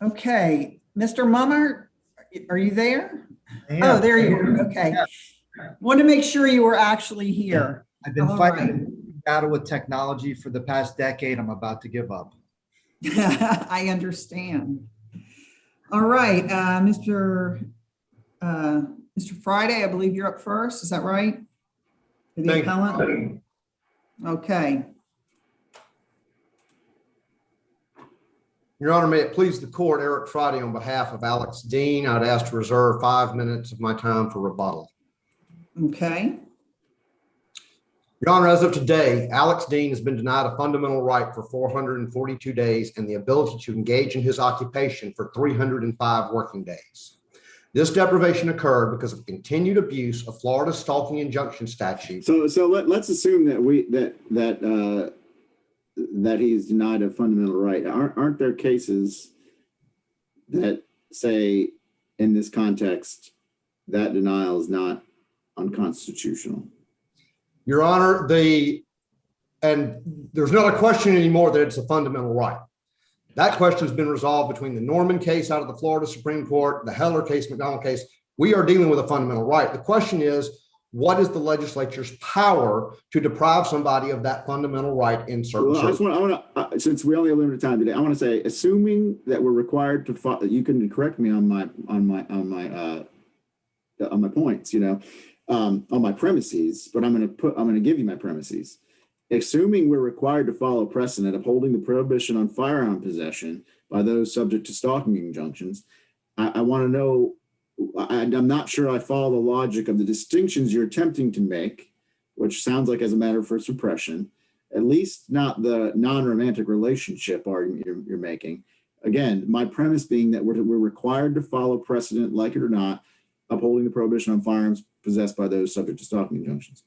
Okay, Mr. Mummer, are you there? Yeah. Oh, there you are. Okay. Want to make sure you were actually here. I've been All fighting battle with technology for the past decade. I'm about to give up. I understand. All right, Mr. Friday, I believe you're up first. Is that right? For the Thank appellant? Okay. Your Honor, may it please the court, Eric Friday on behalf of Alex Dean, I'd ask to reserve 5 minutes of my time for rebuttal. Okay. Your Honor, as of today, Alex Dean has been denied a fundamental right for 442 days and the ability to engage in his occupation for 305 working days. This deprivation occurred because of continued abuse of Florida's stalking injunction statute. So let's assume that that he's denied a fundamental right. Aren't there cases that say in this context that denial is not unconstitutional? Your Honor, there's not a question anymore that it's a fundamental right. That question has been resolved between the Norman case out of the Florida Supreme Court, the Heller case, McDonald case. We are dealing with a fundamental right. The question is, what is the legislature's power to deprive somebody of that fundamental right in certain Well, since we only have limited time today, I want to say, assuming that we're required to follow, you can correct me on my points, on my premises, but I'm going to give you my premises. Assuming we're required to follow precedent upholding the prohibition on firearm possession by those subject to stalking injunctions, I want to know, I'm not sure I follow the logic of the distinctions you're attempting to make, which sounds like as a matter for suppression, at least not the non-romantic relationship argument you're making. Again, my premise being that we're required to follow precedent, like it or not, upholding the prohibition on firearms possessed by those subject to stalking injunctions.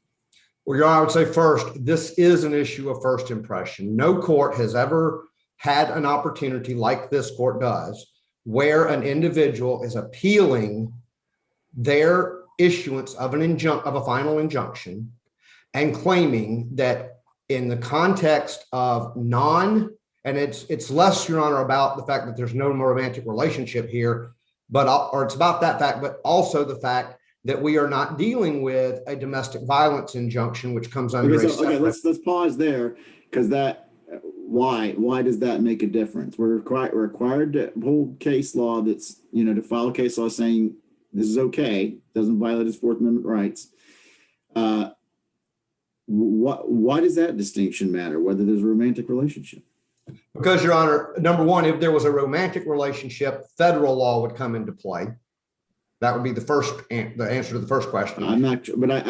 Well, Your Honor, I would say first, this is an issue of first impression. No court has ever had an opportunity like this court does, where an individual is appealing their issuance of a final injunction and claiming that in the context of and it's less, Your Honor, about the fact that there's no more romantic relationship here, or it's about that fact, but also the fact that we are not dealing with a domestic violence injunction, which comes under let's pause there, because why does that make a difference? We're required to hold case law that's, to follow case law saying this is okay, doesn't violate his Fourth Amendment rights. Why does that distinction matter, whether there's a romantic relationship? Because, Your Honor, number one, if there was a romantic relationship, federal law would come into play. That would be the answer to the first question. I'm not, but I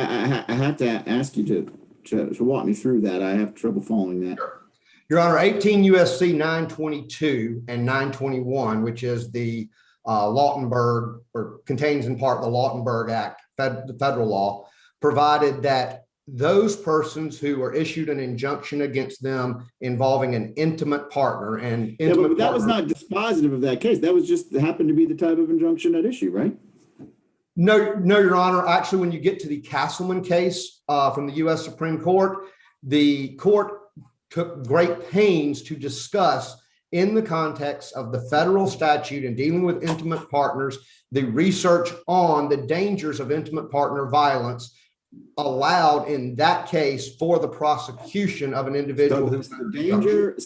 have to ask you to walk me through that. I have trouble following that. Sure. Your Honor, 18 U.S.C. 922 and 921, which is the Lautenberg, or contains in part the Lautenberg Act, the federal law, provided that those persons who were issued an injunction against them involving an intimate partner but that was not dispositive of that case. That was just happened to be the type of injunction at issue, right? No, Your Honor. Actually, when you get to the Castleman case from the U.S. Supreme Court, the court took great pains to discuss, in the context of the federal statute and dealing with intimate partners, the research on the dangers of intimate partner violence allowed in that case for the prosecution of an individual. So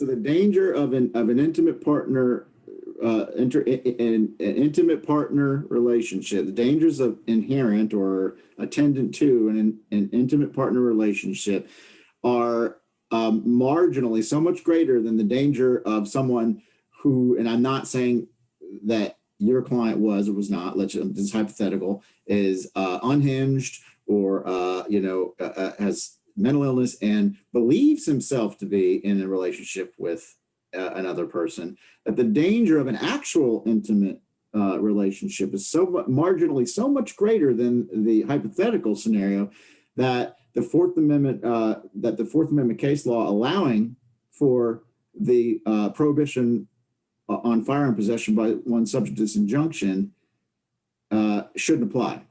the danger of an intimate partner, an intimate partner relationship, the dangers of inherent or attendant to an intimate partner relationship are marginally so much greater than the danger of someone who, and I'm not saying that your client was or was not, this is hypothetical, is unhinged or has mental illness and believes himself to be in a relationship with another person, that the danger of an actual intimate relationship is marginally so much greater than the hypothetical scenario that the Fourth Amendment case law allowing for the prohibition on firearm possession by one subject to this injunction shouldn't apply.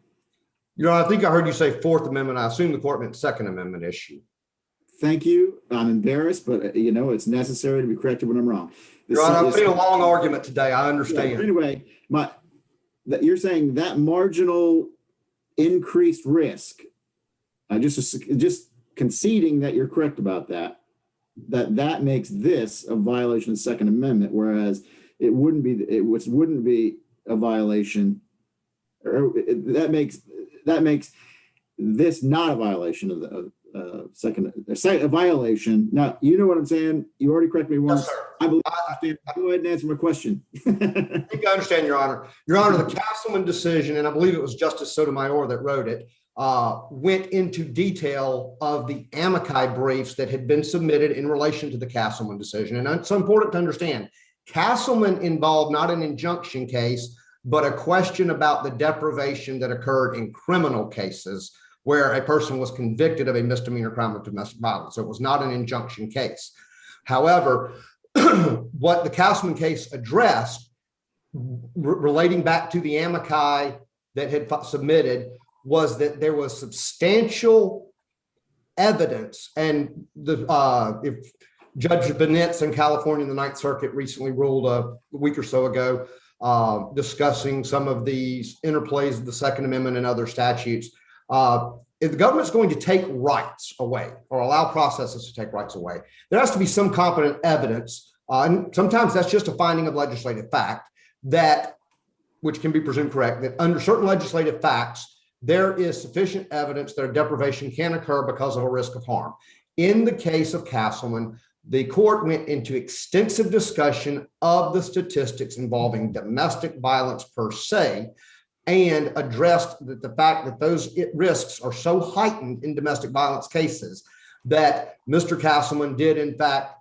I think I heard you say Fourth Amendment. I assume the court meant Second Amendment issue. Thank you. I'm embarrassed, but it's necessary to be corrected when I'm wrong. Your Honor, I've been a long argument today. I Yeah, understand. but anyway, that you're saying that marginal increased risk, just conceding that you're correct about that makes this a violation of the Second Amendment, whereas it wouldn't be a violation, or that makes this not a violation of the a violation. Now, you know what I'm saying? You already corrected me once. Yes, sir. I believe I understand. Go ahead and answer my question. I think I understand, Your Honor. Your Honor, the Castleman decision, and I believe it was Justice Sotomayor that wrote it, went into detail of the amici briefs that had been submitted in relation to the Castleman decision. And it's important to understand, Castleman involved not an injunction case, but a question about the deprivation that occurred in criminal cases where a person was convicted of a misdemeanor crime of domestic violence. So it was not an injunction case. However, what the Castleman case addressed relating back to the amici that had submitted was that there was substantial evidence, and if Judge Benitz in California in the Ninth Circuit recently ruled a week or so ago, discussing some of these interplays of the Second Amendment and other statutes. If the government's going to take rights away or allow processes to take rights away, there has to be some competent evidence, and sometimes that's just a finding of legislative fact, which can be presumed correct, that under certain legislative facts, there is sufficient evidence that a deprivation can occur because of a risk of harm. In the case of Castleman, the court went into extensive discussion of the statistics involving domestic violence per se, and addressed the fact that those risks are so heightened in domestic violence cases that Mr. Castleman did, in fact,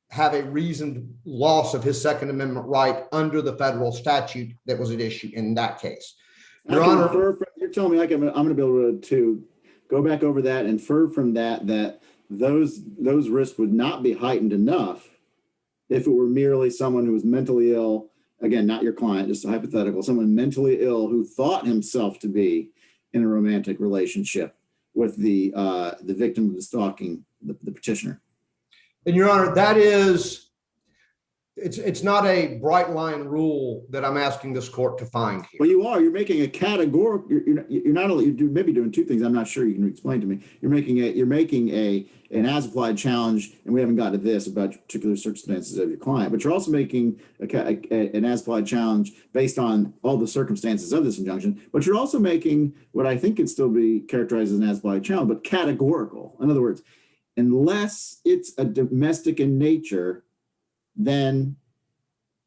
have a reasoned loss of his Second Amendment right under the federal statute that was at issue in that case. Your Honor, you're telling me I'm going to be able to go back over that and infer from that those risks would not be heightened enough if it were merely someone who was mentally ill. Again, not your client, just a hypothetical, someone mentally ill who thought himself to be in a romantic relationship with the victim of the stalking, the petitioner. and Your Honor, it's not a bright line rule that I'm asking this court to find here. Well, you're making a categorical, you're not only, you're maybe doing two things. I'm not sure, you can explain to me. You're making an as applied challenge, and we haven't gotten to this about particular circumstances of your client, but you're also making an as applied challenge based on all the circumstances of this injunction, but you're also making what I think can still be characterized as an as applied challenge, but categorical. In other words, unless it's a domestic in nature, then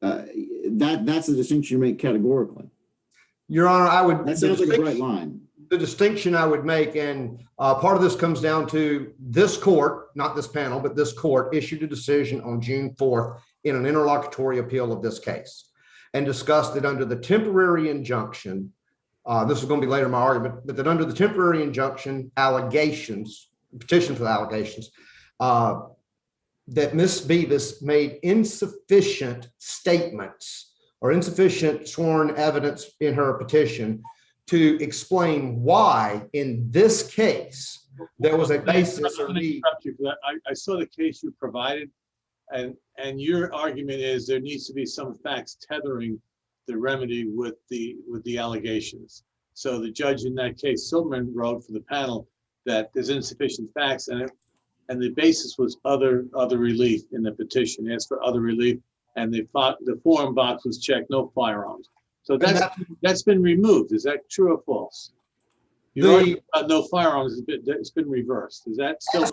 that's the distinction you make categorically. Your Honor, that sounds like a bright line. The distinction I would make, and part of this comes down to this court, not this panel, but this court issued a decision on June 4th in an interlocutory appeal of this case and discussed that under the temporary injunction, this is going to be later in my argument, but that under the temporary injunction allegations, petition for the allegations, that Ms. Beavis made insufficient statements or insufficient sworn evidence in her petition to explain why in this case there was a basis or need. I saw the case you provided, and your argument is there needs to be some facts tethering the remedy with the allegations. So the judge in that case, Silverman, wrote for the panel that there's insufficient facts, and the basis was other relief in the petition. Asked for other relief, and the form box was checked, no firearms. So that's been removed. Is that true or false? No firearms, it's been reversed. Is that still?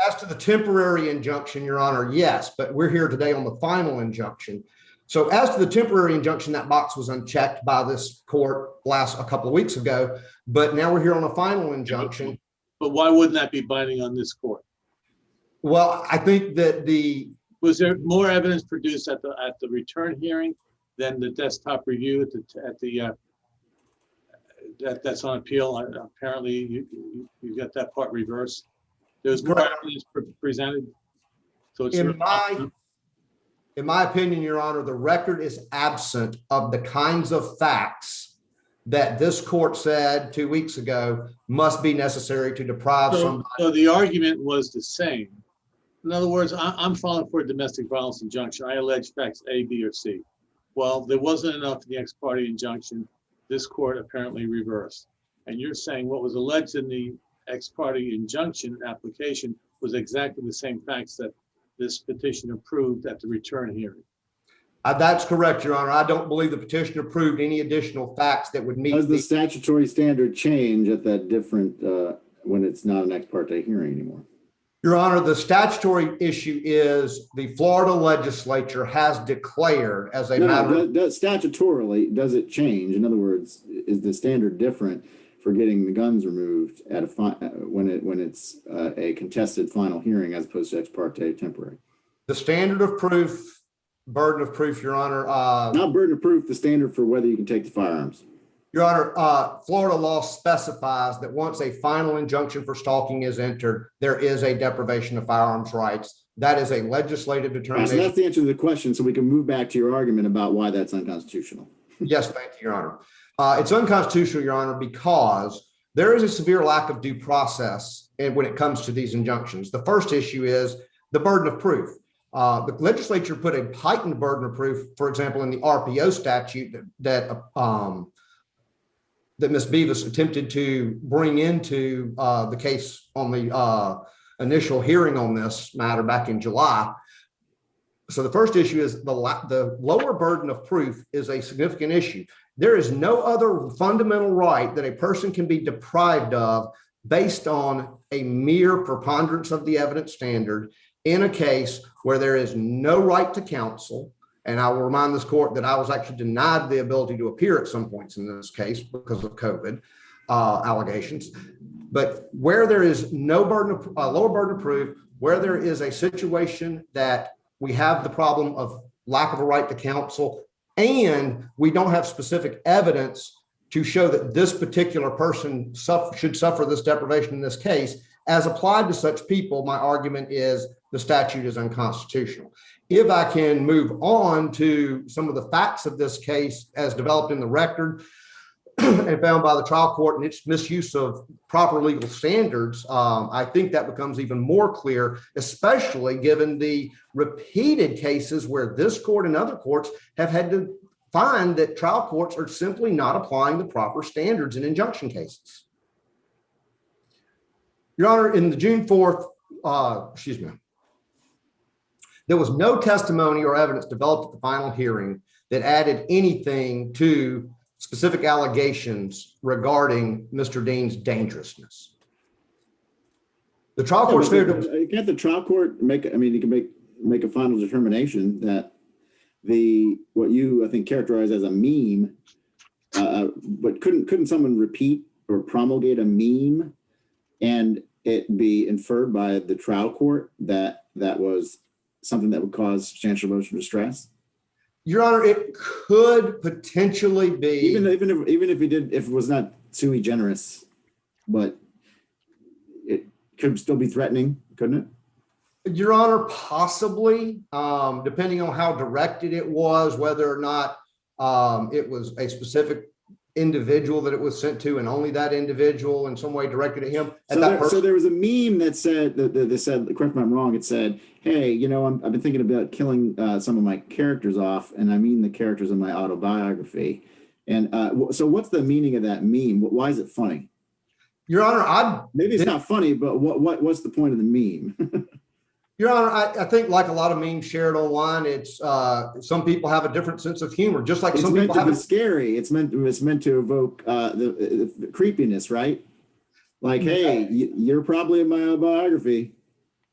As to the temporary injunction, Your Honor, yes, but we're here today on the final injunction. So as to the temporary injunction, that box was unchecked by this court a couple of weeks ago, but now we're here on a final injunction. But why wouldn't that be binding on this court? Well, I think that was there more evidence produced at the return hearing than the desktop review that's on appeal? Apparently, you got that part reversed. There's more evidence presented. So it's in my opinion, Your Honor, the record is absent of the kinds of facts that this court said 2 weeks ago must be necessary to deprive So, somebody. so the argument was the same. In other words, I'm filing for a domestic violence injunction. I allege facts A, B, or C. Well, there wasn't enough in the ex parte injunction. This court apparently reversed. And you're saying what was alleged in the ex parte injunction application was exactly the same facts that this petitioner proved at the return hearing. That's correct, Your Honor. I don't believe the petitioner proved any additional facts that would meet Does the the, statutory standard change at that different, when it's not an ex parte hearing anymore? Your Honor, the statutory issue is the Florida legislature has declared as a matter. Statutorily, does it change? In other words, is the standard different for getting the guns removed at a when it's a contested final hearing as opposed to ex parte temporary? The standard of proof, burden of proof, Your Honor. Not burden of proof, the standard for whether you can take the firearms. Your Honor, Florida law specifies that once a final injunction for stalking is entered, there is a deprivation of firearms rights. That is a legislative So determination. that's the answer to the question. So we can move back to your argument about why that's unconstitutional. Yes, thank you, Your Honor. It's unconstitutional, Your Honor, because there is a severe lack of due process when it comes to these injunctions. The first issue is the burden of proof. The legislature put a heightened burden of proof, for example, in the RPO statute that Ms. Beavis attempted to bring into the case on the initial hearing on this matter back in July. So the first issue is the lower burden of proof is a significant issue. There is no other fundamental right that a person can be deprived of based on a mere preponderance of the evidence standard in a case where there is no right to counsel. And I will remind this court that I was actually denied the ability to appear at some points in this case because of COVID allegations. But where there is no burden of lower burden of proof, where there is a situation that we have the problem of lack of a right to counsel, and we don't have specific evidence to show that this particular person should suffer this deprivation in this case, as applied to such people, my argument is the statute is unconstitutional. If I can move on to some of the facts of this case as developed in the record and found by the trial court and its misuse of proper legal standards, I think that becomes even more clear, especially given the repeated cases where this court and other courts have had to find that trial courts are simply not applying the proper standards in injunction cases. Your Honor, in the June 4th, there was no testimony or evidence developed at the final hearing that added anything to specific allegations regarding Mr. Dean's dangerousness. The trial court's fair to. Can't the trial court make, I mean, you can make a final determination that what you, I think, characterize as a meme, but couldn't someone repeat or promulgate a meme and it be inferred by the trial court that was something that would cause substantial emotional distress? Your Honor, it could potentially be. Even if it was not sui generis, but it could still be threatening, couldn't it? Your Honor, possibly, depending on how directed it was, whether or not it was a specific individual that it was sent to and only that individual in some way directed at him. So there was a meme that said, that said, correct me if I'm wrong, it said, hey, I've been thinking about killing some of my characters off, and I mean the characters in my autobiography. And so what's the meaning of that meme? Why is it funny? Your Honor, maybe it's not funny, but what's the point of the meme? Your Honor, I think like a lot of memes shared online, it's some people have a different sense of humor, just like some people have. It's scary. It's meant to evoke the creepiness, right? Like, hey, you're probably in my autobiography.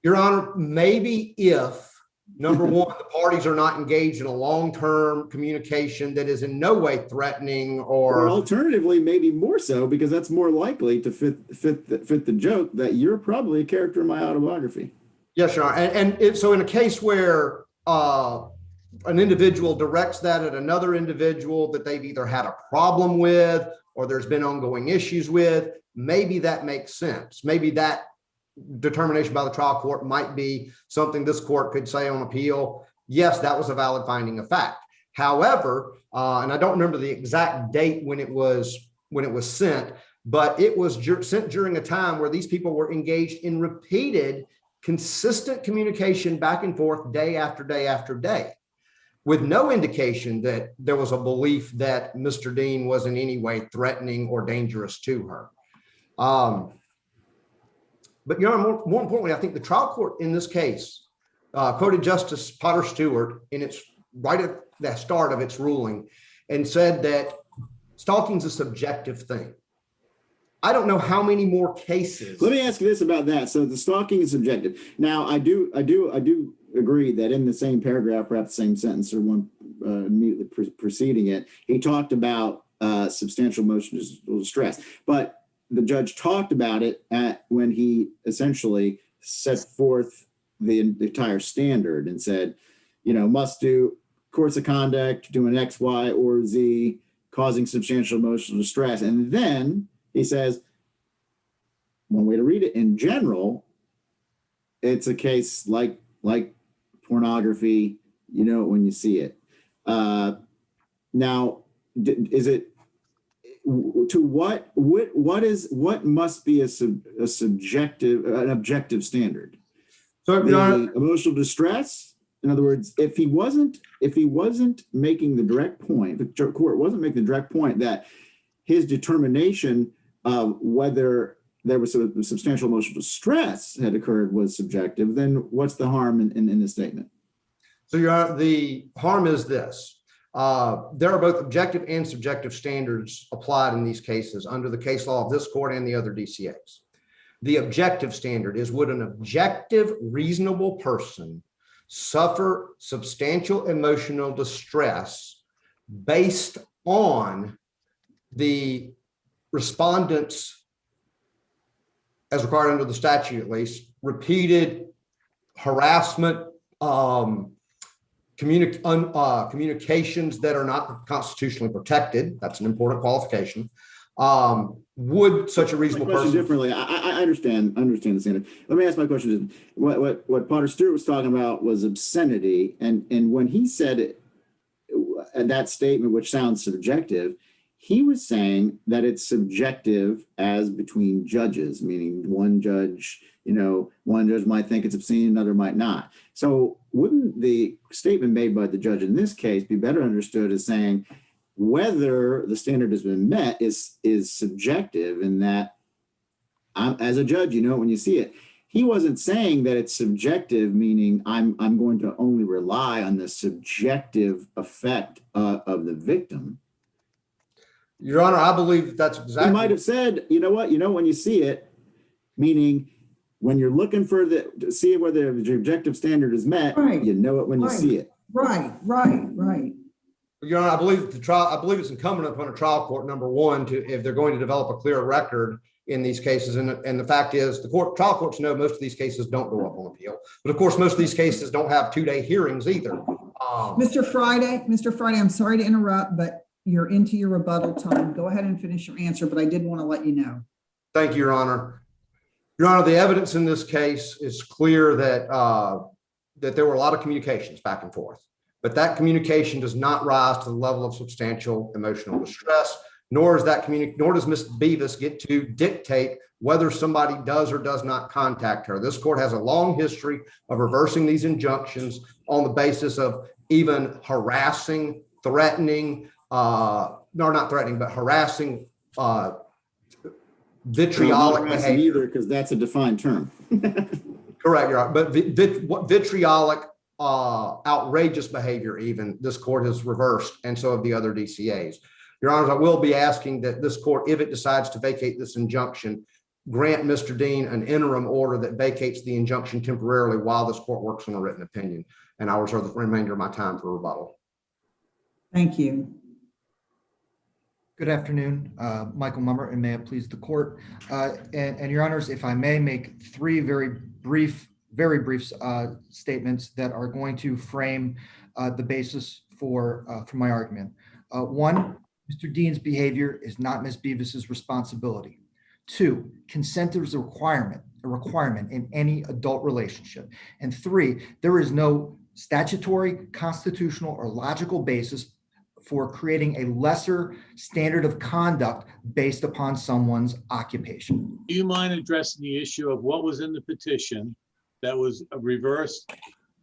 Your Honor, maybe if, number one, the parties are not engaged in a long-term communication that is in no way threatening or alternatively, maybe more so, because that's more likely to fit the joke that you're probably a character in my autobiography. Yes, Your Honor. And so in a case where an individual directs that at another individual that they've either had a problem with or there's been ongoing issues with, maybe that makes sense. Maybe that determination by the trial court might be something this court could say on appeal. Yes, that was a valid finding of fact. However, and I don't remember the exact date when it was sent, but it was sent during a time where these people were engaged in repeated, consistent communication back and forth day after day after day, with no indication that there was a belief that Mr. Dean was in any way threatening or dangerous to her. But Your Honor, more importantly, I think the trial court in this case quoted Justice Potter Stewart in its right at the start of its ruling and said that stalking is a subjective thing. I don't know how many more cases. Let me ask you this about that. So the stalking is subjective. Now, I do agree that in the same paragraph, perhaps the same sentence or one immediately preceding it, he talked about substantial emotional distress. But the judge talked about it when he essentially set forth the entire standard and said, must do course of conduct, doing X, Y, or Z, causing substantial emotional distress. And then he says, one way to read it, in general, it's a case like pornography, when you see it. Now, is it to what must be an objective standard? So, the emotional distress. In other words, if he wasn't making the direct point, the court wasn't making the direct point that his determination of whether there was a substantial emotional distress had occurred was subjective, then what's the harm in this statement? So the harm is this. There are both objective and subjective standards applied in these cases under the case law of this court and the other DCAs. The objective standard is, would an objective, reasonable person suffer substantial emotional distress based on the respondent's, as required under the statute at least, repeated harassment, communications that are not constitutionally protected. That's an important qualification. Would such a reasonable person differently? I understand the standard. Let me ask my question. What Potter Stewart was talking about was obscenity, and when he said it, that statement, which sounds subjective, he was saying that it's subjective as between judges, meaning one judge might think it's obscene, another might not. So wouldn't the statement made by the judge in this case be better understood as saying whether the standard has been met is subjective, in that as a judge, when you see it? He wasn't saying that it's subjective, meaning I'm going to only rely on the subjective effect of the victim. Your Honor, I believe that's exactly. He might have said, when you see it, meaning when you're looking to see whether the objective standard is met, right, you know it when you see it. Right. Your Honor, I believe it's incumbent upon a trial court, number one, if they're going to develop a clear record in these cases. And the fact is, trial courts know most of these cases don't go up on appeal. But of course, most of these cases don't have 2-day hearings either. Mr. Friday, I'm sorry to interrupt, but you're into your rebuttal time. Go ahead and finish your answer, but I did want to let you know. Thank you, Your Honor. Your Honor, the evidence in this case is clear that there were a lot of communications back and forth, but that communication does not rise to the level of substantial emotional distress, nor does Ms. Bevis get to dictate whether somebody does or does not contact her. This court has a long history of reversing these injunctions on the basis of even harassing, threatening, harassing, vitriolic behavior. Either, because that's a defined term. Correct, Your Honor. But vitriolic, outrageous behavior, even, this court has reversed, and so have the other DCAs. Your Honors, I will be asking that this court, if it decides to vacate this injunction, grant Mr. Dean an interim order that vacates the injunction temporarily while this court works on a written opinion. And I'll reserve the remainder of my time for rebuttal. Thank you. Good afternoon, Michael Mummer, and may it please the court. And Your Honors, if I may make three very brief statements that are going to frame the basis for my argument. One, Mr. Dean's behavior is not Ms. Bevis's responsibility. Two, consent is a requirement in any adult relationship. And three, there is no statutory, constitutional, or logical basis for creating a lesser standard of conduct based upon someone's occupation. Do you mind addressing the issue of what was in the petition that was reversed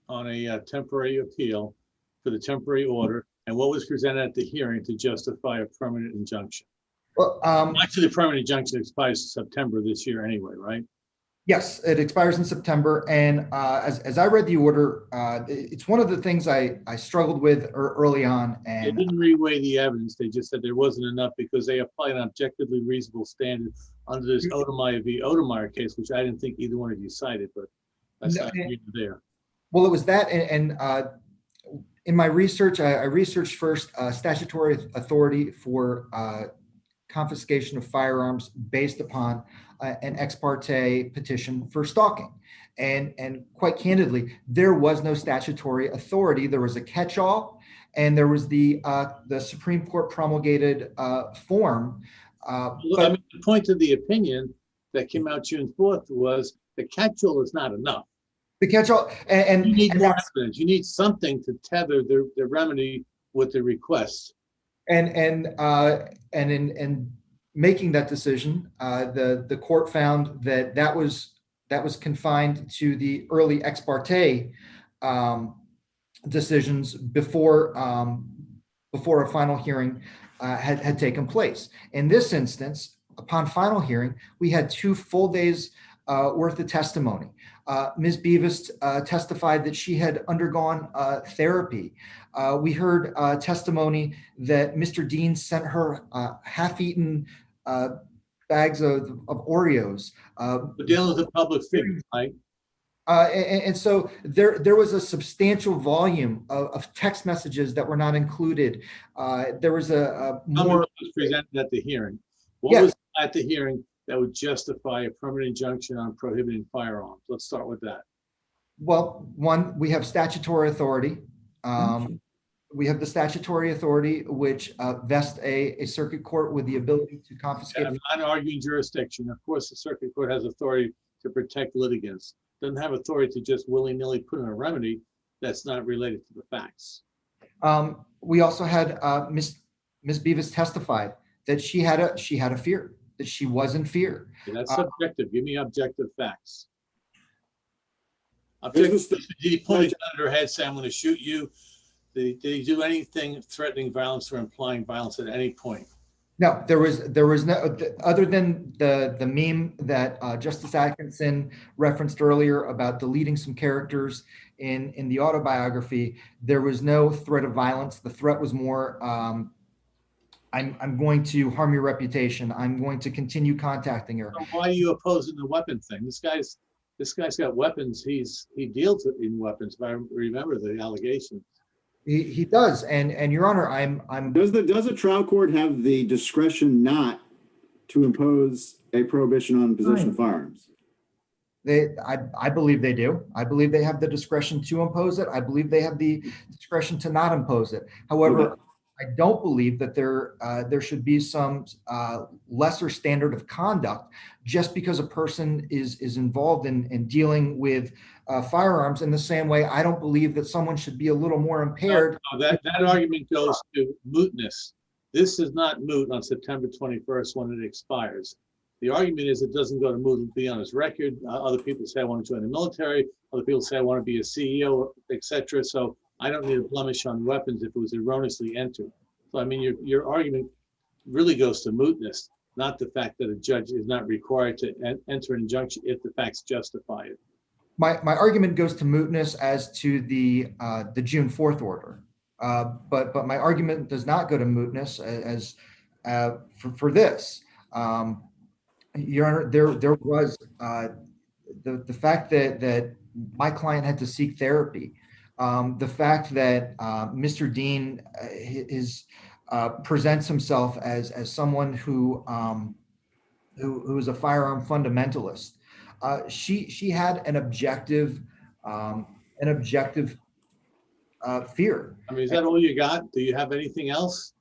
on a temporary appeal for the temporary order, and what was presented at the hearing to justify a permanent injunction? Well, Actually, the permanent injunction expires in September this year anyway, right? yes, it expires in September. And as I read the order, it's one of the things I struggled with early on. They And didn't reweigh the evidence. They just said there wasn't enough because they applied an objectively reasonable standard under this Odemeyer v. Odemeyer case, which I didn't think either one of you cited, but that's not here or there. well, it was that. And in my research, I researched first statutory authority for confiscation of firearms based upon an ex parte petition for stalking. And quite candidly, there was no statutory authority. There was a catch-all, and there was the Supreme Court promulgated form. I mean, the point of the opinion that came out June 4th was the catch-all is not enough. The catch-all, and You need and more that's- evidence. You need something to tether the remedy with the request. and in making that decision, the court found that was confined to the early ex parte decisions before a final hearing had taken place. In this instance, upon final hearing, we had 2 full days worth of testimony. Ms. Beavis testified that she had undergone therapy. We heard testimony that Mr. Dean sent her half-eaten bags of Oreos. We're dealing with a public figure, right? And so there was a substantial volume of text messages that were not included. There was a Tell me more. what was presented at the hearing. What Yes. was at the hearing that would justify a permanent injunction on prohibiting firearms? Let's start with that. Well, one, we have statutory authority. We have the statutory authority, which vests a circuit court with the ability to confiscate. I'm not arguing jurisdiction. Of course, the circuit court has authority to protect litigants. Doesn't have authority to just willy-nilly put in a remedy that's not related to the facts. We also had Ms. Beavis testified that she had a fear, that she was in fear. Okay, that's subjective. Give me objective facts. Here's Objective, the did he point a gun at her head, say, I'm going to shoot you? Did he do anything threatening violence or implying violence at any point? No, there was no, other than the meme that Justice Atkinson referenced earlier about deleting some characters in the autobiography. There was no threat of violence. The threat was more, I'm going to harm your reputation. I'm going to continue contacting her. So why are you opposing the weapon thing? This guy's got weapons. He deals in weapons, if I remember the allegation. He does, and Your Honor, I'm. Does a trial court have the discretion not to impose a prohibition on possession of firearms? I believe they do. I believe they have the discretion to impose it. I believe they have the discretion to not impose it. However, Okay. I don't believe that there should be some lesser standard of conduct just because a person is involved in dealing with firearms. In the same way, I don't believe that someone should be a little more impaired. No, that argument goes to mootness. This is not moot on September 21st when it expires. The argument is it doesn't go to moot, it'll be on his record. Other people say I want to join the military. Other people say I want to be a CEO, etc. So I don't need a blemish on weapons if it was erroneously entered. So I mean, your argument really goes to mootness, not the fact that a judge is not required to enter an injunction if the facts justify it. My argument goes to mootness as to the June 4th order, but my argument does not go to mootness as for this. Your Honor, there was the fact that my client had to seek therapy. The fact that Mr. Dean presents himself as someone who is a firearm fundamentalist. She had an objective fear. I mean, is that all you got? Do you have anything else?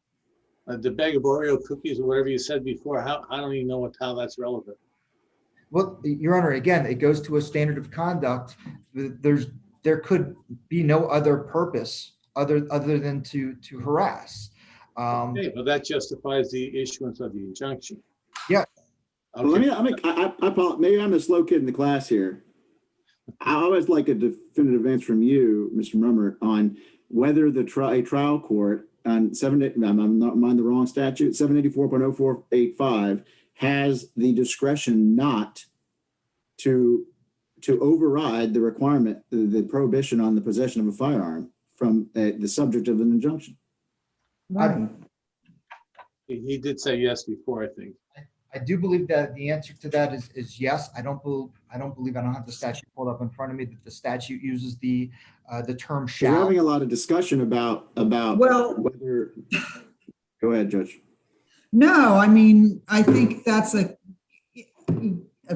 The bag of Oreo cookies or whatever you said before, I don't even know how that's relevant. Well, Your Honor, again, it goes to a standard of conduct. There's there could be no other purpose other than to harass. Okay, but that justifies the issuance of the injunction. Yeah. Well, let Okay, me, maybe I'm a slow kid in the class here. I always like a definitive answer from you, Mr. Mummer, on whether a trial court on I'm not mind the wrong statute, 784.0485 has the discretion not to override the requirement, the prohibition on the possession of a firearm from the subject of an injunction. Right. he did say yes before, I think. I do believe that the answer to that is yes. I don't believe I don't have the statute pulled up in front of me, that the statute uses the term We're shall. having a lot of discussion about Well- whether. Go ahead, Judge. No, I mean, I think that's a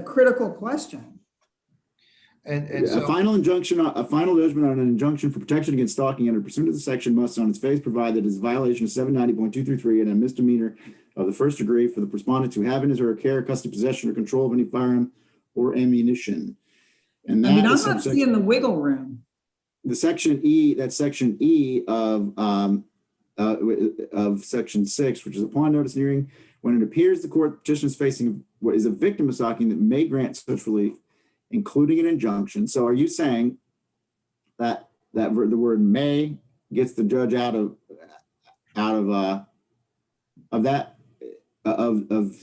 critical question. And A so, final injunction, a final judgment on an injunction for protection against stalking under pursuant to the section must on its face provide that it is a violation of 790.233 and a misdemeanor of the first degree for the respondent to have in his or her care, custody, possession, or control of any firearm or ammunition. And I mean, that I'm is not subsection, seeing the wiggle room. the section E, that's section E of section 6, which is upon notice and hearing, when it appears the court petition is facing what is a victim of stalking that may grant such relief, including an injunction. So are you saying that the word may gets the judge out of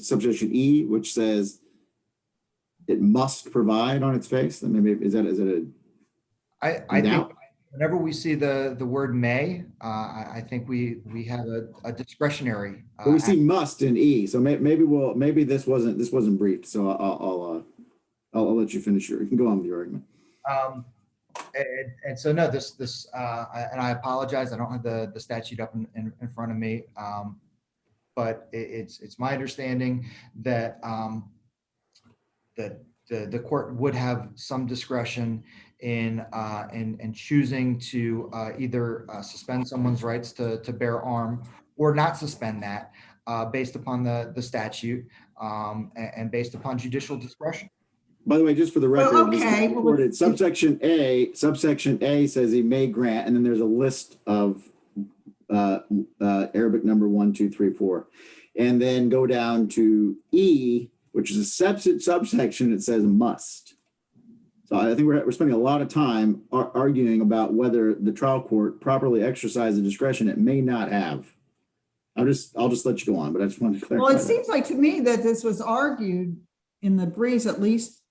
subsection E, which says it must provide on its face? And maybe is that I doubt? think whenever we see the word may, I think we have a discretionary. But we see must in E, so maybe this wasn't briefed. So I'll let you finish you can go on with your argument. And so no, this and I apologize, I don't have the statute up in front of me, but it's my understanding that that the court would have some discretion in choosing to either suspend someone's rights to bear arm or not suspend that based upon the statute and based upon judicial discretion. By the way, just for the record, Well, this is okay, well, recorded. Subsection A says he may grant, and then there's a list of Arabic number 1, 2, 3, 4, and then go down to E, which is a subsection. It says must. So I think we're spending a lot of time arguing about whether the trial court properly exercised the discretion it may not have. I'll just let you go on, but I just wanted to clarify. Well, it seems like to me that this was argued in the briefs, at least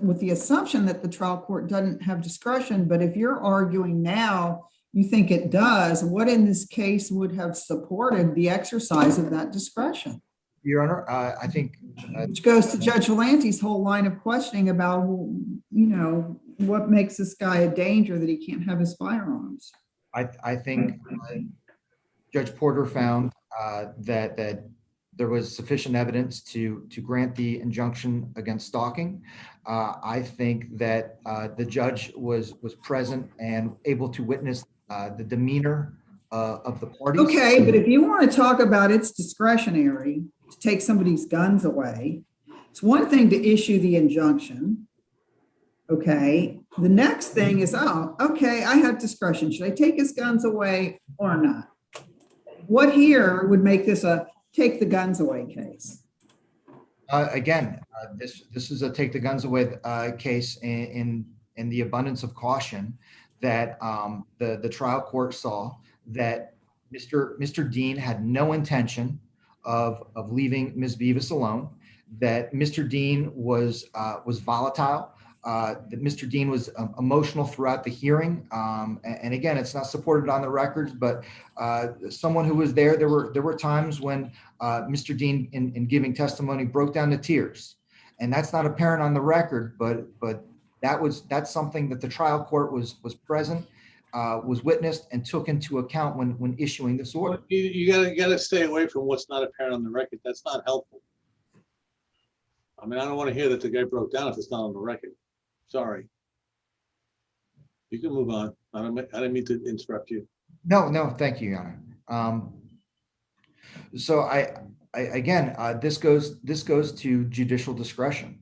with the assumption that the trial court doesn't have discretion. But if you're arguing now, you think it does, what in this case would have supported the exercise of that discretion? Your Honor, I think Which goes to Judge Volante's whole line of questioning about, what makes this guy a danger that he can't have his firearms? I think Judge Porter found that there was sufficient evidence to grant the injunction against stalking. I think that the judge was present and able to witness the demeanor of the parties. Okay, but if you want to talk about it's discretionary to take somebody's guns away, it's one thing to issue the injunction. Okay, the next thing is, okay, I have discretion. Should I take his guns away or not? What here would make this a take the guns away case? Again, this is a take the guns away case in the abundance of caution that the trial court saw that Mr. Dean had no intention of leaving Ms. Vivas alone, that Mr. Dean was volatile, that Mr. Dean was emotional throughout the hearing. And again, it's not supported on the records, but someone who was there were times when Mr. Dean in giving testimony broke down to tears. And that's not apparent on the record, but that's something that the trial court was present, was witnessed, and took into account when issuing this order. You gotta stay away from what's not apparent on the record. That's not helpful. I mean, I don't want to hear that the guy broke down if it's not on the record. Sorry. You can move on. I didn't mean to interrupt you. No, thank you, Your Honor. So I again, this goes to judicial discretion.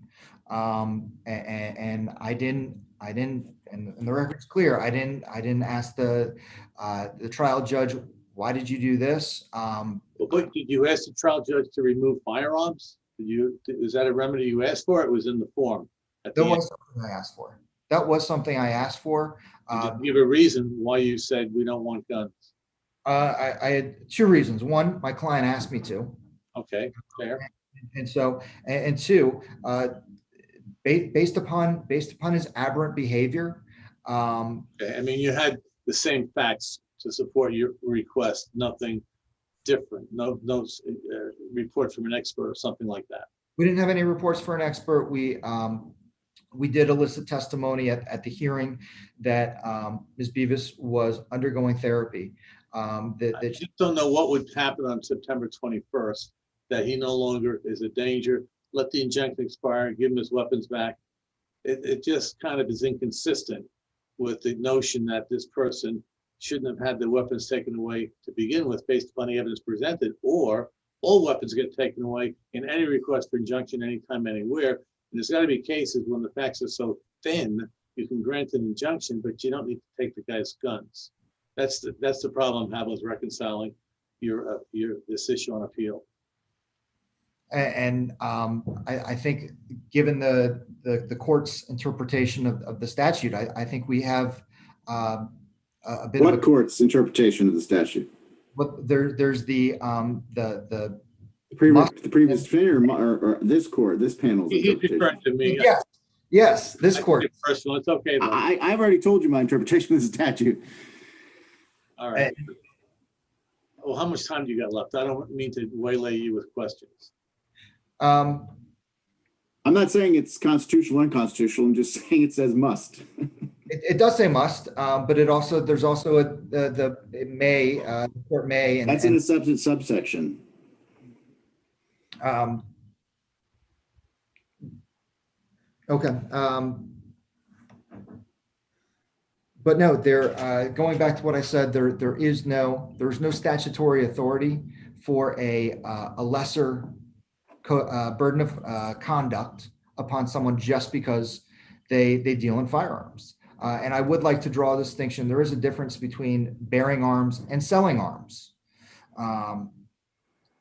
And I didn't and the record's clear. I didn't ask the trial judge, why did you do this? But did you ask the trial judge to remove firearms? Is that a remedy you asked for? It was in the form. At the That end. was something I asked for. That was something I asked for. Did you give a reason why you said we don't want guns? I had two reasons. One, my client asked me to. Okay, fair. And so, and two, based upon his aberrant behavior, Okay, I mean, you had the same facts to support your request, nothing different, no report from an expert or something like that. we didn't have any reports for an expert. We did elicit testimony at the hearing that Ms. Beavis was undergoing therapy. I That just don't know what would happen on September 21st, that he no longer is a danger. Let the injunction expire, give him his weapons back. It just kind of is inconsistent with the notion that this person shouldn't have had the weapons taken away to begin with based upon the evidence presented, or all weapons get taken away in any request for injunction anytime, anywhere. And there's got to be cases when the facts are so thin, you can grant an injunction, but you don't need to take the guy's guns. That's the problem I'm having with reconciling this issue on appeal. and I think given the court's interpretation of the statute, I think we have a bit of What a, court's interpretation of the statute? but there's the The previous opinion or this court, this panel's He interpretation? referred to me. yes, this I court. take it personal. It's okay, though. I've already told you my interpretation of the statute. All right. Well, how much time do you got left? I don't mean to waylay you with questions. Um, I'm not saying it's constitutional or unconstitutional. I'm just saying it says must. it does say must, but there's also it may, the court may, That's in a subsection. Okay. But no, going back to what I said, there's no statutory authority for a lesser burden of conduct upon someone just because they deal in firearms. And I would like to draw a distinction. There is a difference between bearing arms and selling arms. Well,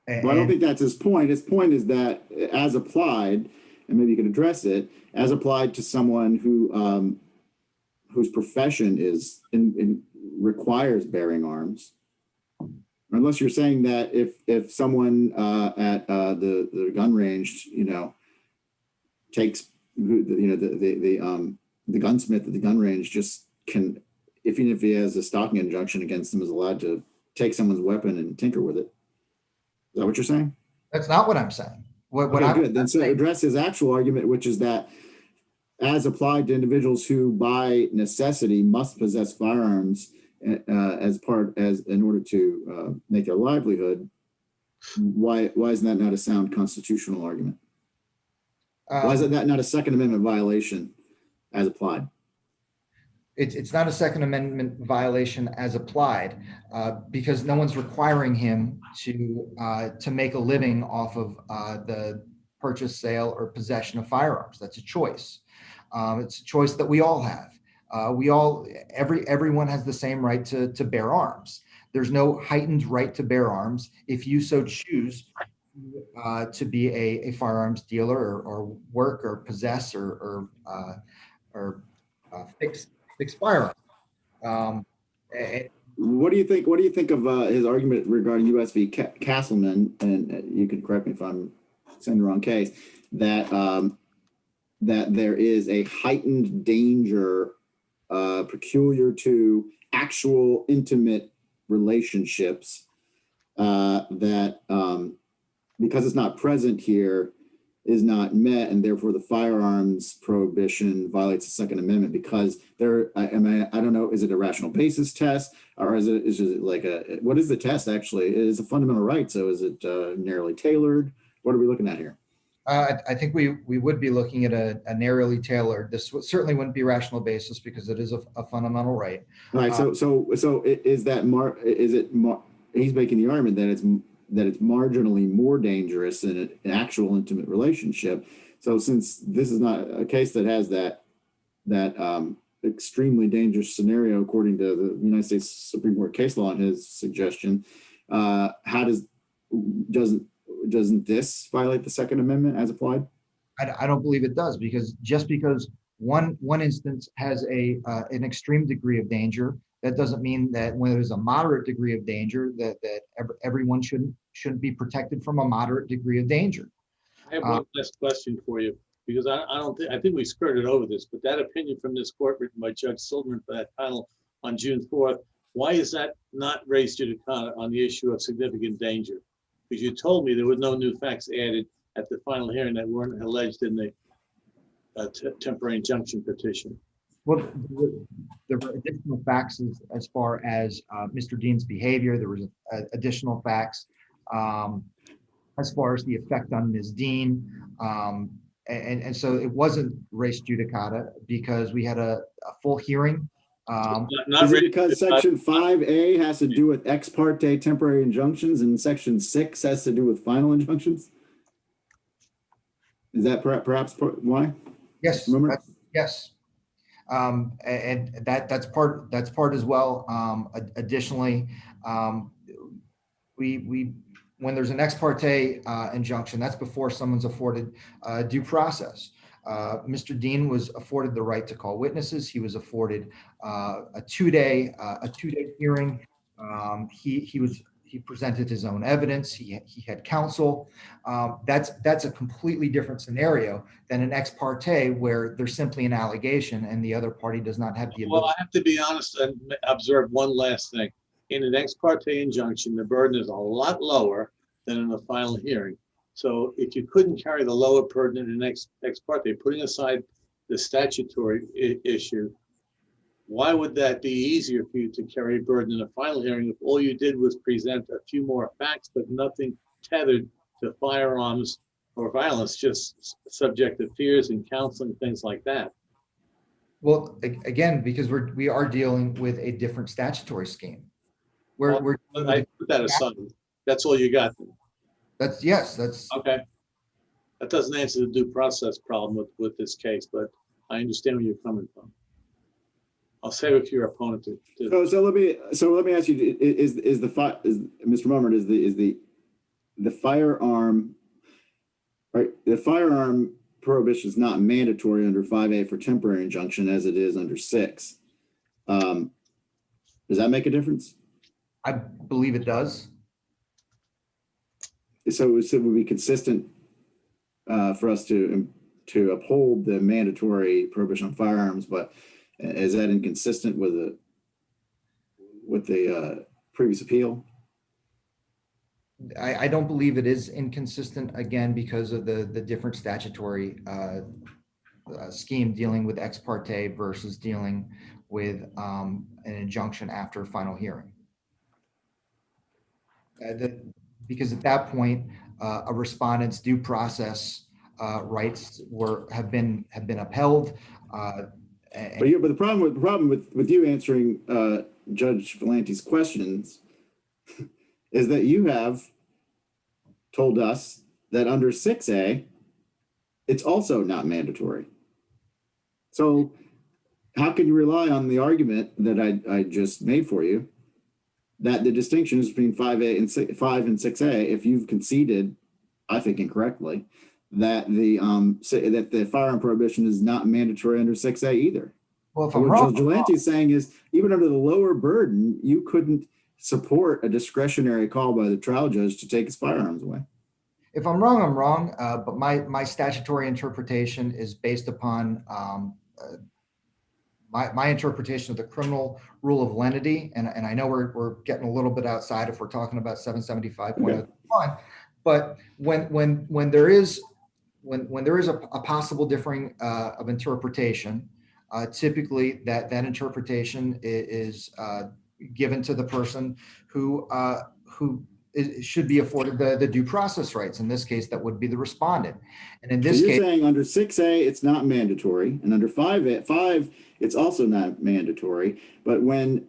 I don't think that's his point. His point is that as applied, and maybe you could address it, as applied to someone who whose profession is requires bearing arms. Unless you're saying that if someone at the gun range, takes the gunsmith at the gun range just can, even if he has a stalking injunction against him, is allowed to take someone's weapon and tinker with it. Is that what you're saying? That's not what I'm saying. Okay, good. Then so address his actual argument, which is that as applied to individuals who by necessity must possess firearms in order to make their livelihood, why isn't that not a sound constitutional argument? Why is that not a Second Amendment violation as applied? It's not a Second Amendment violation as applied because no one's requiring him to make a living off of the purchase, sale, or possession of firearms. That's a choice. It's a choice that we all have. Everyone has the same right to bear arms. There's no heightened right to bear arms if you so choose to be a firearms dealer or work or possess or fix firearms. What do you think? What do you think of his argument regarding U.S. v. Castleman? And you can correct me if I'm saying the wrong case. That there is a heightened danger peculiar to actual intimate relationships that because it's not present here is not met, and therefore the firearms prohibition violates the Second Amendment because I don't know, is it a rational basis test or is it like what is the test actually? It is a fundamental right. So is it narrowly tailored? What are we looking at here? I think we would be looking at a narrowly tailored. This certainly wouldn't be rational basis because it is a fundamental right. All right. So is that he's making the argument that it's marginally more dangerous in an actual intimate relationship. So since this is not a case that has that extremely dangerous scenario, according to the United States Supreme Court case law and his suggestion, doesn't this violate the Second Amendment as applied? I don't believe it does, because just because one instance has an extreme degree of danger, that doesn't mean that when there's a moderate degree of danger, that everyone shouldn't be protected from a moderate degree of danger. I have one last question for you, because I think we skirted over this, but that opinion from this court written by Judge Silverman for that panel on June 4th, why is that not raised judicata on the issue of significant danger? Because you told me there were no new facts added at the final hearing that weren't alleged in the temporary injunction petition. Well, there were additional facts as far as Mr. Dean's behavior. There was additional facts as far as the effect on Ms. Dean. And so it wasn't res judicata because we had a full hearing. Is it because Section 5A has to do with ex parte temporary injunctions and Section 6 has to do with final injunctions? Is that perhaps why? Yes. Remember? Yes. And that's part as well. Additionally, when there's an ex parte injunction, that's before someone's afforded due process. Mr. Dean was afforded the right to call witnesses. He was afforded a two-day hearing. He presented his own evidence. He had counsel. That's a completely different scenario than an ex parte where there's simply an allegation and the other party does not have the ability. Well, I have to be honest and observe one last thing. In an ex parte injunction, the burden is a lot lower than in a final hearing. So if you couldn't carry the lower burden in an ex parte, putting aside the statutory issue, why would that be easier for you to carry a burden in a final hearing if all you did was present a few more facts, but nothing tethered to firearms or violence, just subjective fears and counseling, things like that? Well, again, because we are dealing with a different statutory scheme. We're I put that aside. That's all you got then. That's Okay. That doesn't answer the due process problem with this case, but I understand where you're coming from. I'll save it for your opponent to. So let me ask you: is Mr. Mummert, is the firearm, right? The firearm prohibition is not mandatory under 5A for temporary injunction as it is under 6. Does that make a difference? I believe it does. So it would be consistent for us to uphold the mandatory prohibition on firearms, but is that inconsistent with the previous appeal? I don't believe it is inconsistent, again, because of the different statutory scheme dealing with ex parte versus dealing with an injunction after a final hearing. Because at that point, a respondent's due process rights have been upheld. But the problem with you answering Judge Volante's questions is that you have told us that under 6A, it's also not mandatory. So how can you rely on the argument that I just made for you that the distinction is between 5 and 6A if you've conceded, I think incorrectly, that the firearm prohibition is not mandatory under 6A either? Well, if what I'm wrong, Judge Volante is saying is even under the lower burden, you couldn't support a discretionary call by the trial judge to take his firearms away. If I'm wrong, I'm wrong. But my statutory interpretation is based upon my interpretation of the criminal rule of lenity. And I know we're getting a little bit outside if we're talking about 775.01. Okay. But when there is a possible differing of interpretation, typically that interpretation is given to the person who should be afforded the due process rights. In this case, that would be the respondent. And in this case, saying under 6A, it's not mandatory, and under 5, it's also not mandatory. But when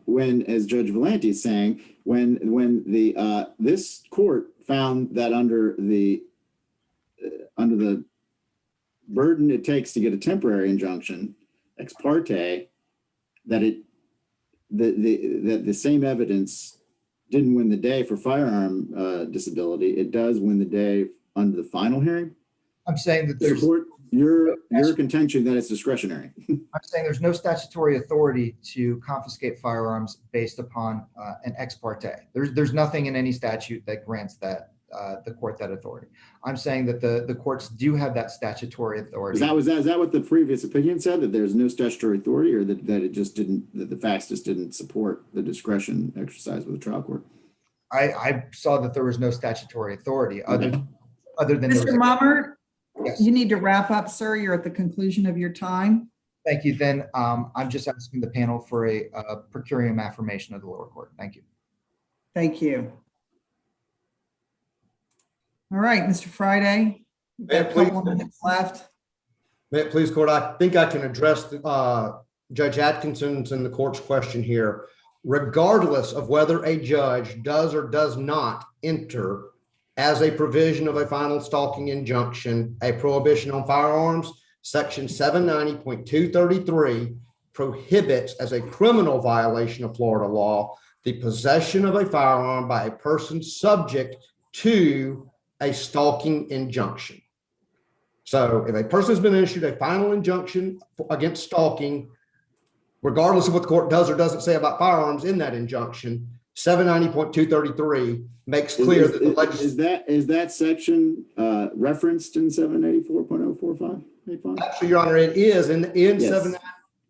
as Judge Volante is saying, when the this court found that under the burden it takes to get a temporary injunction, ex parte, that the same evidence didn't win the day for firearm disability. It does win the day under the final hearing. I'm saying that there's, Support your contention that it's discretionary. I'm saying there's no statutory authority to confiscate firearms based upon an ex parte. There's nothing in any statute that grants that the court that authority. I'm saying that the courts do have that statutory authority. Is that what the previous opinion said, that there's no statutory authority, or that it just didn't, that the facts just didn't support the discretion exercised with the trial court? I saw that there was no statutory authority other than there was Mr. Mummer, Yes. you need to wrap up, sir. You're at the conclusion of your time. Thank you. Then I'm just asking the panel for a per curiam affirmation of the lower court. Thank you. Thank you. All right, Mr. Friday, we've got a couple of minutes left. May it please court, I think I can address Judge Atkinson's and the court's question here. Regardless of whether a judge does or does not enter as a provision of a final stalking injunction, a prohibition on firearms, section 790.233 prohibits as a criminal violation of Florida law, the possession of a firearm by a person subject to a stalking injunction. So if a person has been issued a final injunction against stalking, regardless of what the court does or doesn't say about firearms in that injunction, 790.233 makes clear that the legislature. Is that section referenced in 784.045? Actually, Your Honor, it is in Yes. 7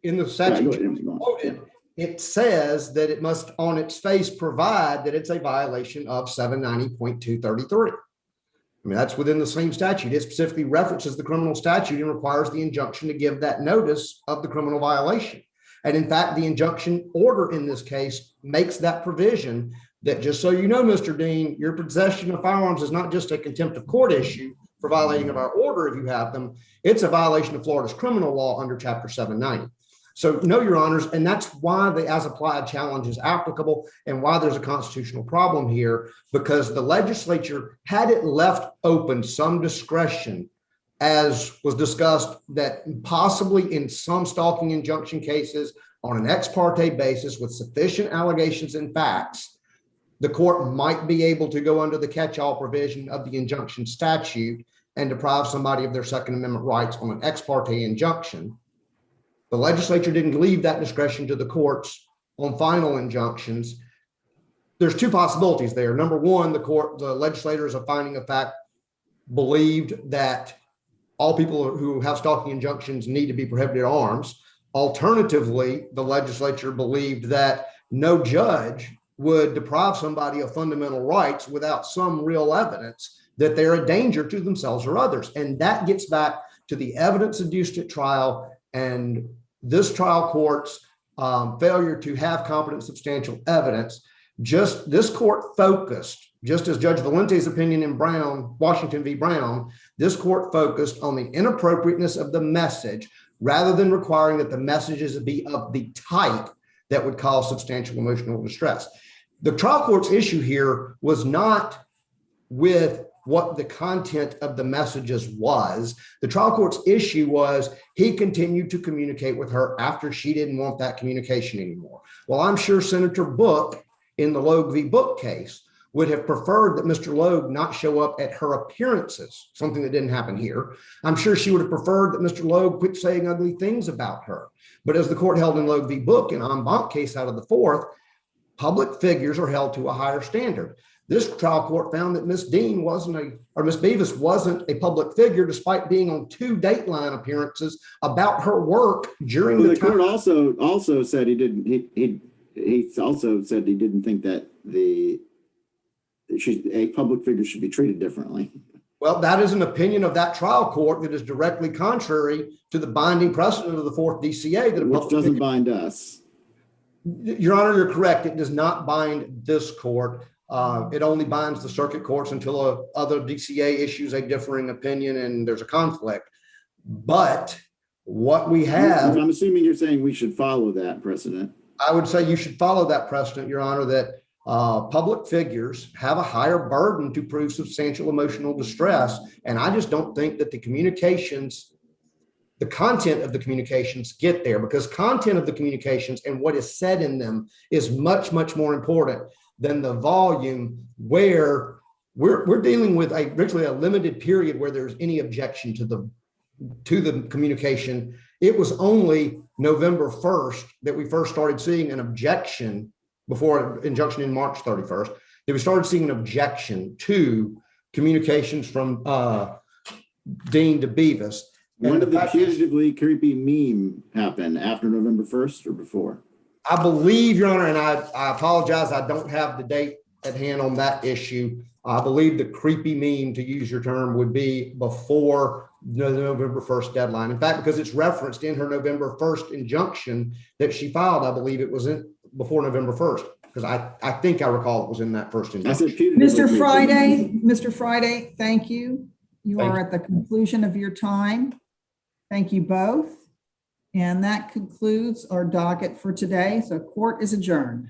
in the statute quoted. It says that it must, on its face, provide that it's a violation of 790.233. I mean, that's within the same statute. It specifically references the criminal statute and requires the injunction to give that notice of the criminal violation. And in fact, the injunction order in this case makes that provision that, just so you know, Mr. Dean, your possession of firearms is not just a contempt of court issue for violating of our order if you have them. It's a violation of Florida's criminal law under Chapter 790. So no, Your Honors, and that's why the as-applied challenge is applicable and why there's a constitutional problem here, because the legislature, had it left open some discretion, as was discussed, that possibly in some stalking injunction cases on an ex parte basis with sufficient allegations and facts, the court might be able to go under the catch-all provision of the injunction statute and deprive somebody of their Second Amendment rights on an ex parte injunction. The legislature didn't leave that discretion to the courts on final injunctions. There's two possibilities there. Number one, the legislators, of finding of fact, believed that all people who have stalking injunctions need to be prohibited arms. Alternatively, the legislature believed that no judge would deprive somebody of fundamental rights without some real evidence that they're a danger to themselves or others. And that gets back to the evidence adduced at trial and this trial court's failure to have competent substantial evidence. Just this court focused, just as Judge Valente's opinion in Brown, Washington v. Brown, this court focused on the inappropriateness of the message rather than requiring that the messages be of the type that would cause substantial emotional distress. The trial court's issue here was not with what the content of the messages was. The trial court's issue was he continued to communicate with her after she didn't want that communication anymore. Well, I'm sure Senator Book in the Logue v. Book case would have preferred that Mr. Logue not show up at her appearances, something that didn't happen here. I'm sure she would have preferred that Mr. Logue quit saying ugly things about her. But as the court held in Logue v. Book, an en banc case out of the fourth, public figures are held to a higher standard. This trial court found that Miss Dean Miss Beavis wasn't a public figure, despite being on 2 Dateline appearances about her work during the court also said he didn't. He also said he didn't think that a public figure should be treated differently. Well, that is an opinion of that trial court that is directly contrary to the binding precedent of the fourth DCA. Which doesn't bind us. Your Honor, you're correct. It does not bind this court. It only binds the circuit courts until other DCA issues a differing opinion and there's a conflict. But what we have... I'm assuming you're saying we should follow that precedent. I would say you should follow that precedent, Your Honor, that public figures have a higher burden to prove substantial emotional distress. And I just don't think that the communications the content of the communications get there, because content of the communications and what is said in them is much, much more important than the volume, where we're dealing with virtually a limited period where there's any objection to the communication. It was only November 1st that we first started seeing an objection, before injunction in March 31st, that we started seeing an objection to communications from Dean to Beavis. When did the putatively creepy meme happen? After November 1st or before? I believe, Your Honor, and I apologize, I don't have the date at hand on that issue. I believe the creepy meme, to use your term, would be before the November 1st deadline. In fact, because it's referenced in her November 1st injunction that she filed, I believe it was before November 1st, because I think I recall it was in that first I injunction. said putatively. Mr. Friday, thank you. You Thank are at the conclusion of your time. Thank you both. And that concludes our docket for today. So court is adjourned.